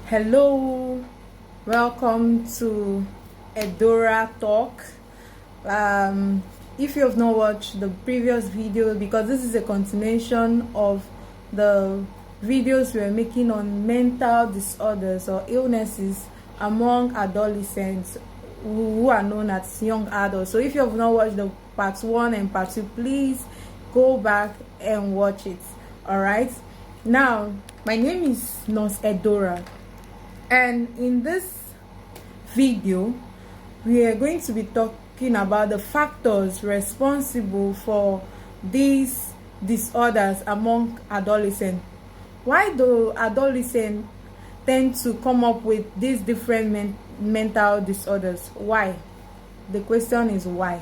Hello, welcome to Edora Talk. If you have not watched the previous video, because this is a continuation of the videos we are making on mental disorders or illnesses among adolescents who are known as young adults. So if you have not watched the part 1 and part 2, please go back and watch it. All right. Now, my name is Nurse Edora, and in this video we are going to be talking about the factors responsible for these disorders among adolescents. Why do adolescents tend to come up with these different mental disorders? Why? The question is why.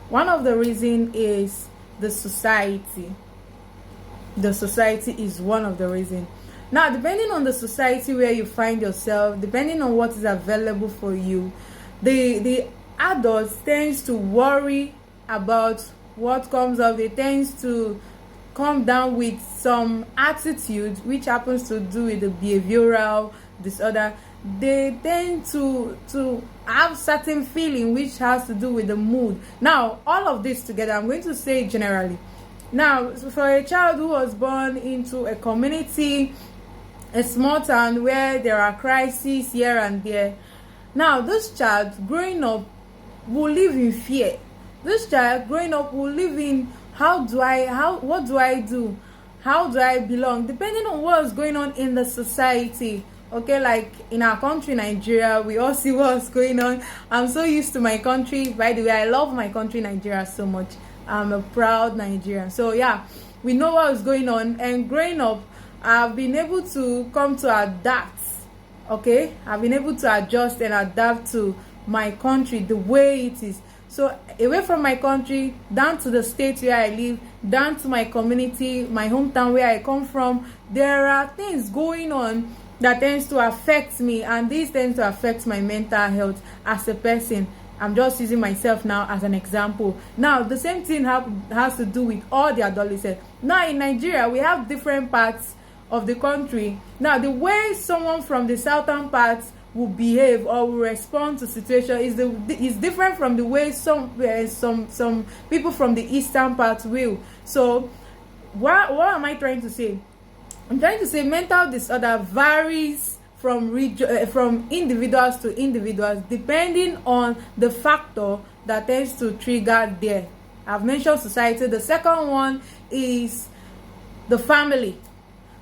One of the reasons is the society. The society is one of the reasons. Now, depending on the society where you find yourself, depending on what is available for you, the adults tends to worry about what comes up. They tend to come down with some attitude which happens to do with the behavioral disorder. They tend to have certain feeling which has to do with the mood. Now, all of this together, I'm going to say generally. Now, for a child who was born into a community, a small town where there are crises here and there, now this child growing up will live in fear. This child growing up will live in what do I do? How do I belong? Depending on what's going on in the society. Okay, like in our country, Nigeria, we all see what's going on. I'm so used to my country. By the way, I love my country, Nigeria, so much. I'm a proud Nigerian. So yeah, we know what is going on, and growing up, I've been able to come to adapt. Okay, I've been able to adjust and adapt to my country the way it is. So away from my country, down to the state where I live, down to my community, my hometown where I come from, there are things going on that tends to affect me, and these tend to affect my mental health as a person. I'm just using myself now as an example. Now, the same thing has to do with all the adolescents. Now, in Nigeria, we have different parts of the country. Now, the way someone from the southern parts will behave or will respond to situation is different from the way some people from the eastern part will. So, what am I trying to say? I'm trying to say mental disorder varies from individuals to individuals depending on the factor that tends to trigger there. I've mentioned society. The second one is the family.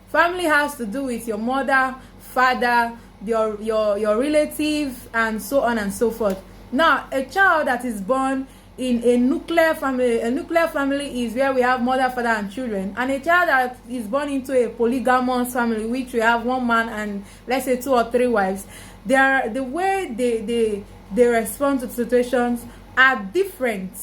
Family has to do with your mother, father, your relative, and so on and so forth. Now, a child that is born in a nuclear family is where we have mother, father, and children. And a child that is born into a polygamous family, which we have one man and let's say 2 or 3 wives, the way they respond to situations are different.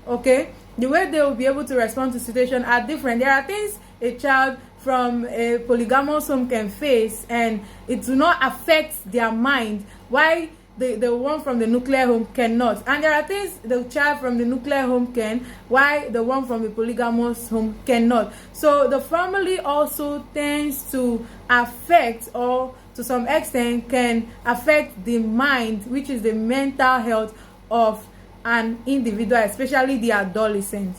Okay, the way they will be able to respond to situations are different. There are things a child from a polygamous home can face, and it do not affect their mind. Why the one from the nuclear home cannot? And there are things the child from the nuclear home can, why the one from the polygamous home cannot. So the family also tends to affect, or to some extent can affect, the mind, which is the mental health of an individual, especially the adolescent.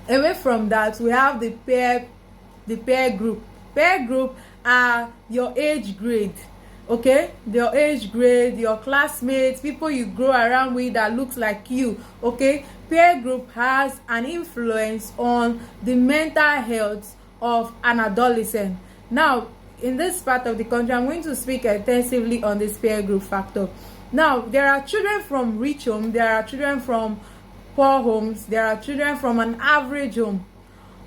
Away from that, we have the peer group. Peer group are your age grade. Okay, your age grade, your classmates, people you grow around with that looks like you. Okay, peer group has an influence on the mental health of an adolescent. Now, in this part of the country, I'm going to speak extensively on this peer group factor. Now, there are children from rich homes, there are children from poor homes, there are children from an average home.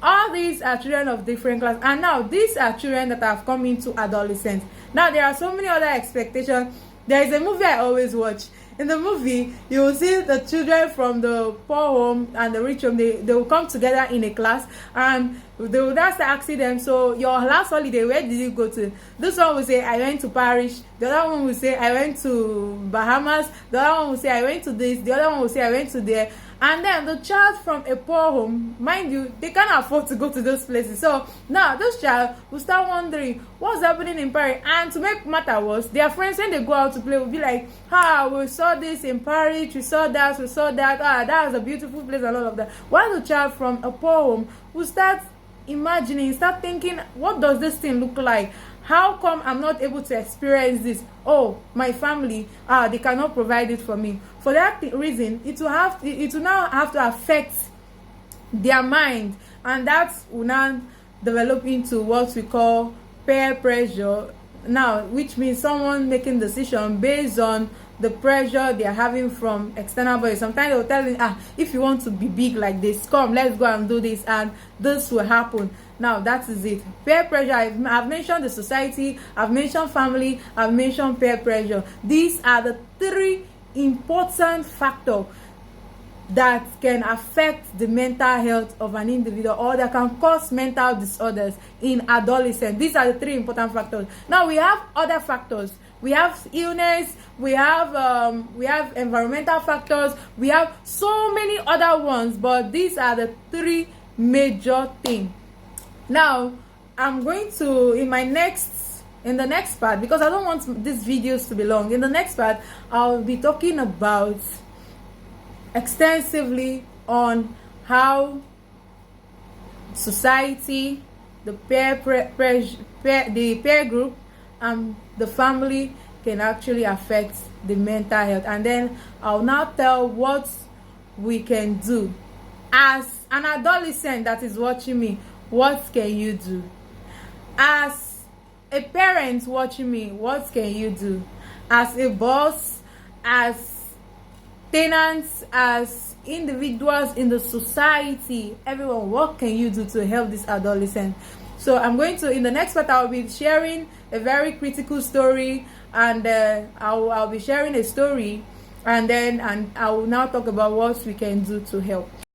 All these are children of different classes, and now these are children that have come into adolescence. Now, there are so many other expectations. There is a movie I always watch. In the movie, you will see the children from the poor home and the rich home. They will come together in a class, and they will just ask them, so your last holiday, where did you go to? This one will say, I went to Paris. The other one will say, I went to Bahamas. The other one will say, I went to this. The other one will say, I went to there. And then the child from a poor home, mind you, they can't afford to go to those places. So now this child will start wondering what's happening in Paris. And to make matter worse, their friends, when they go out to play, will be like, we saw this in Paris, we saw that, that was a beautiful place and all of that. While the child from a poor home will start imagining, start thinking, what does this thing look like? How come I'm not able to experience this? Oh, my family, they cannot provide it for me. For that reason, it will now have to affect their mind, and that will now develop into what we call peer pressure. Now, which means someone making decision based on the pressure they are having from external bodies. Sometimes they'll tell them, if you want to be big like this, come, let's go and do this, and this will happen. Now, that is it. Peer pressure, I've mentioned the society, I've mentioned family, I've mentioned peer pressure. These are the three important factors that can affect the mental health of an individual, or that can cause mental disorders in adolescents. These are the three important factors. Now, we have other factors. We have illness, we have environmental factors, we have so many other ones, but these are the three major things. Now, I'm going to, in the next part, because I don't want these videos to be long, in the next part, I'll be talking about extensively on how society, the peer group, and the family can actually affect the mental health. And then I'll now tell what we can do. As an adolescent that is watching me, what can you do? As a parent watching me, what can you do? As a boss, as tenants, as individuals in the society, everyone, what can you do to help this adolescent? So I'm going to, in the next part, I'll be sharing a very critical story, and I'll be sharing a story, and I will now talk about what we can do to help.